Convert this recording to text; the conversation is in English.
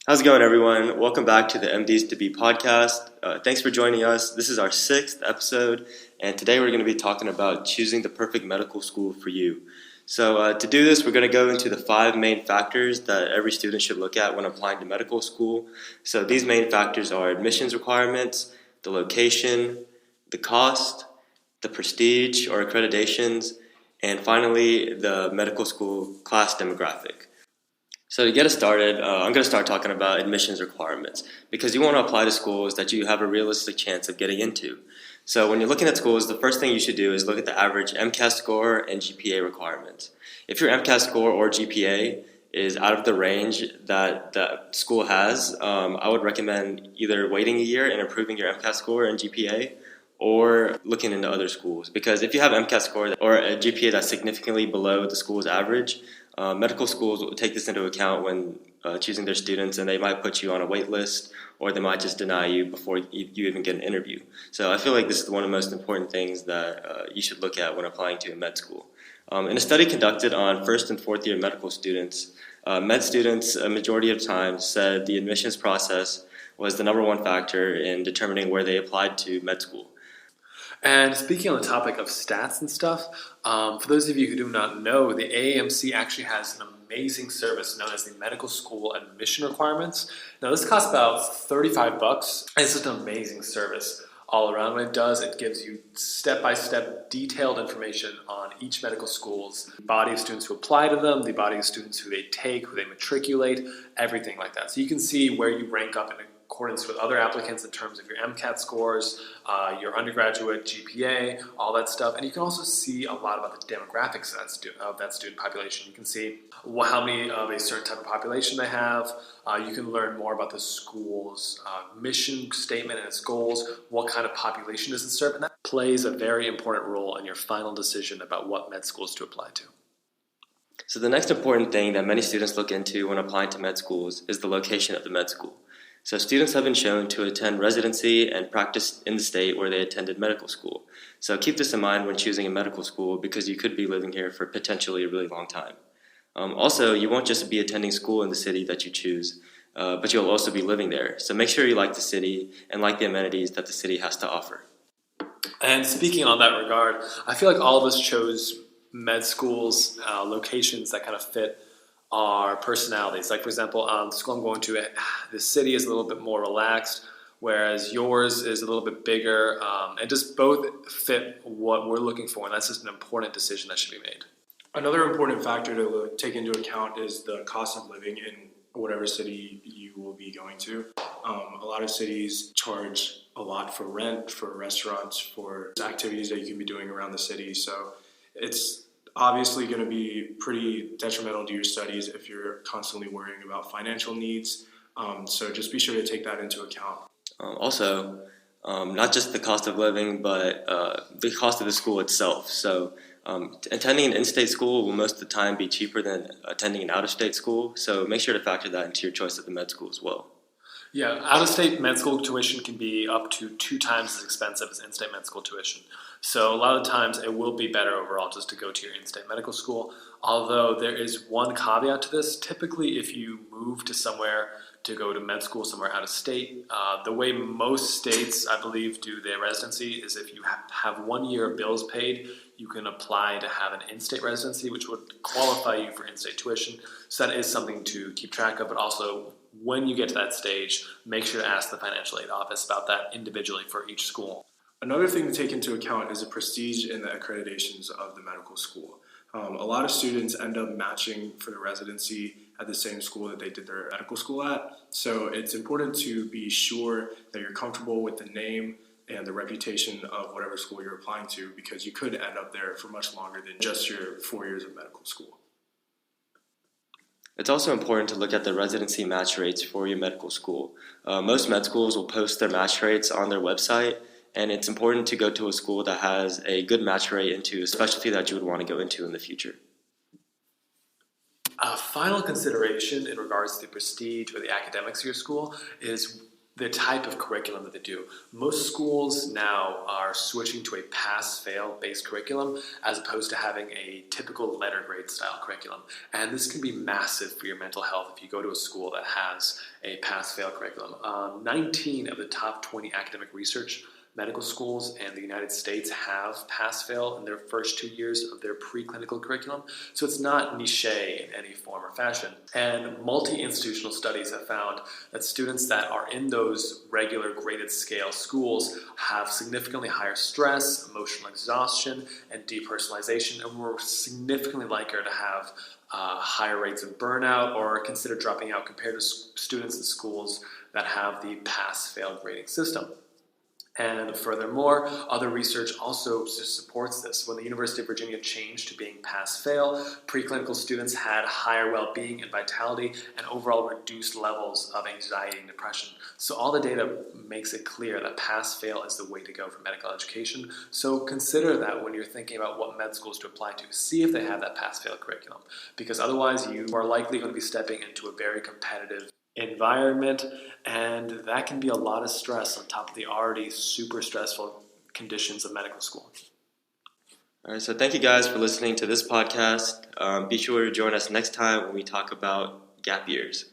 How's it going, everyone? Welcome back to the MDs2B Podcast. Thanks for joining us. This is our 6th episode, and today we're going to be talking about choosing the perfect medical school for you. So to do this, we're going to go into the 5 main factors that every student should look at when applying to medical school. So these main factors are admissions requirements, the location, the cost, the prestige or accreditations, and finally, the medical school class demographic. So to get us started, I'm going to start talking about admissions requirements because you want to apply to schools that you have a realistic chance of getting into. So when you're looking at schools, the first thing you should do is look at the average MCAT score and GPA requirements. If your MCAT score or GPA is out of the range that the school has, I would recommend either waiting a year and improving your MCAT score and GPA or looking into other schools. Because if you have MCAT score or a GPA that's significantly below the school's average, medical schools will take this into account when choosing their students, and they might put you on a wait list or they might just deny you before you even get an interview. So I feel like this is one of the most important things that you should look at when applying to a med school. In a study conducted on first and fourth year medical students, med students a majority of time said the admissions process was the number one factor in determining where they applied to med school. And speaking on the topic of stats and stuff, for those of you who do not know, the AAMC actually has an amazing service known as the Medical School Admission Requirements. Now this costs about $35, and it's just an amazing service all around. What it does, it gives you step-by-step detailed information on each medical school's body of students who apply to them, the body of students who they take, who they matriculate, everything like that. So you can see where you rank up in accordance with other applicants in terms of your MCAT scores, your undergraduate GPA, all that stuff. And you can also see a lot about the demographics of that student population. You can see how many of a certain type of population they have. You can learn more about the school's mission statement and its goals, what kind of population does it serve, and that plays a very important role in your final decision about what med schools to apply to. So the next important thing that many students look into when applying to med schools is the location of the med school. So students have been shown to attend residency and practice in the state where they attended medical school. So keep this in mind when choosing a medical school because you could be living here for potentially a really long time. Also, you won't just be attending school in the city that you choose, but you'll also be living there. So make sure you like the city and like the amenities that the city has to offer. And speaking on that regard, I feel like all of us chose med schools, locations that kind of fit our personalities. Like for example, the school I'm going to, the city is a little bit more relaxed, whereas yours is a little bit bigger, and just both fit what we're looking for, and that's just an important decision that should be made. Another important factor to take into account is the cost of living in whatever city you will be going to. A lot of cities charge a lot for rent, for restaurants, for activities that you can be doing around the city, so it's obviously going to be pretty detrimental to your studies if you're constantly worrying about financial needs. So just be sure to take that into account. Also, not just the cost of living, but the cost of the school itself. So attending an in-state school will most of the time be cheaper than attending an out-of-state school. So make sure to factor that into your choice of the med school as well. Yeah, out-of-state med school tuition can be up to 2 times as expensive as in-state med school tuition. So a lot of times it will be better overall just to go to your in-state medical school. Although there is one caveat to this. Typically, if you move to somewhere to go to med school somewhere out of state, the way most states, I believe, do their residency is if you have 1 year of bills paid, you can apply to have an in-state residency, which would qualify you for in-state tuition. So that is something to keep track of, but also when you get to that stage, make sure to ask the financial aid office about that individually for each school. Another thing to take into account is the prestige and the accreditations of the medical school. A lot of students end up matching for the residency at the same school that they did their medical school at. So it's important to be sure that you're comfortable with the name and the reputation of whatever school you're applying to, because you could end up there for much longer than just your 4 years of medical school. It's also important to look at the residency match rates for your medical school. Most med schools will post their match rates on their website, and it's important to go to a school that has a good match rate into a specialty that you would want to go into in the future. A final consideration in regards to the prestige or the academics of your school is the type of curriculum that they do. Most schools now are switching to a pass-fail based curriculum as opposed to having a typical letter grade style curriculum. And this can be massive for your mental health if you go to a school that has a pass-fail curriculum. 19 of the top 20 academic research medical schools in the United States have pass-fail in their first 2 years of their preclinical curriculum, so it's not niche in any form or fashion. And multi-institutional studies have found that students that are in those regular graded scale schools have significantly higher stress, emotional exhaustion, and depersonalization, and were significantly likely to have higher rates of burnout or consider dropping out compared to students in schools that have the pass-fail grading system. And furthermore, other research also supports this. When the University of Virginia changed to being pass-fail, preclinical students had higher well-being and vitality and overall reduced levels of anxiety and depression. So all the data makes it clear that pass-fail is the way to go for medical education. So consider that when you're thinking about what med schools to apply to. See if they have that pass-fail curriculum, because otherwise you are likely going to be stepping into a very competitive environment, and that can be a lot of stress on top of the already super stressful conditions of medical school. All right, so thank you guys for listening to this podcast. Be sure to join us next time when we talk about gap years.